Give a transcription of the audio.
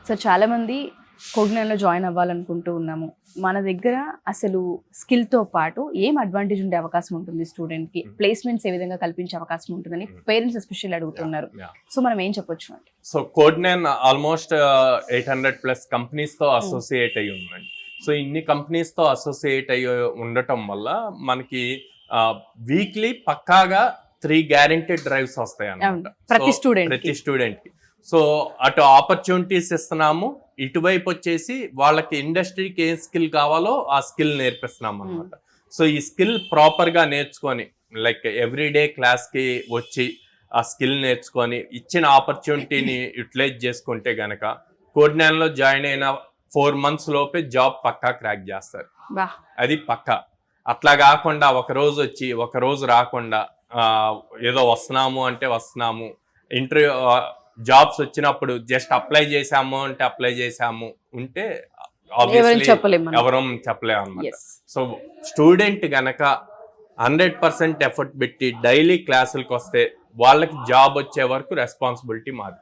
So చాలా మంది కోగ్నైన్లో join అవ్వాలనుకుంటూ ఉన్నాము. మన దగ్గర అసలు స్కిల్తో పాటు ఏం అడ్వాంటేజ్ ఉండే అవకాశం ఉంటుంది స్టూడెంట్కి, ప్లేస్మెంట్స్ ఏ విధంగా కల్పించే అవకాశం ఉంటుందని పేరెంట్స్ ఎస్పెషల్లీ అడుగుతున్నారు. సో మనం ఏం చెప్పొచ్చు అంటే, సో కోగ్నైన్ ఆల్మోస్ట్ 800+ కంపెనీస్తో అసోసియేట్ అయ్యి ఉందండి. సో ఇన్ని కంపెనీస్తో అసోసియేట్ అయ్యి ఉండటం వల్ల మనకి వీక్లీ పక్కాగా 3 గ్యారెంటీడ్ డ్రైవ్స్ వస్తాయి అన్నమాట ప్రతి స్టూడెంట్కి. సో అటు ఆపర్చునిటీస్ ఇస్తున్నాము, ఇటువైపు వచ్చేసి వాళ్ళకి ఇండస్ట్రీకి ఏం స్కిల్ కావాలో ఆ స్కిల్ నేర్పిస్తున్నాం అనమాట. సో ఈ స్కిల్ ప్రాపర్గా నేర్చుకొని లైక్ ఎవ్రీడే క్లాస్కి వచ్చి ఆ స్కిల్ నేర్చుకొని ఇచ్చిన ఆపర్చునిటీని యూటిలైజ్ చేసుకుంటే గనక కోగ్నైన్లో జాయిన్ అయిన 4 months లోపే జాబ్ పక్కా క్రాక్ చేస్తారు. అది పక్కా. అట్లా కాకుండా ఒక రోజు వచ్చి ఒక రోజు రాకుండా ఏదో వస్తున్నాము అంటే వస్తున్నాము, ఇంటర్వ్యూ జాబ్స్ వచ్చినప్పుడు జస్ట్ అప్లై చేసాము అంటే అప్లై చేసాము ఉంటే ఆబ్వియస్లీ ఎవరం చెప్పలేము అనమాట. సో స్టూడెంట్ గనక 100% ఎఫర్ట్ పెట్టి డైలీ క్లాసులకు వస్తే వాళ్ళకి జాబ్ వచ్చే వరకు రెస్పాన్సిబిలిటీ మాది.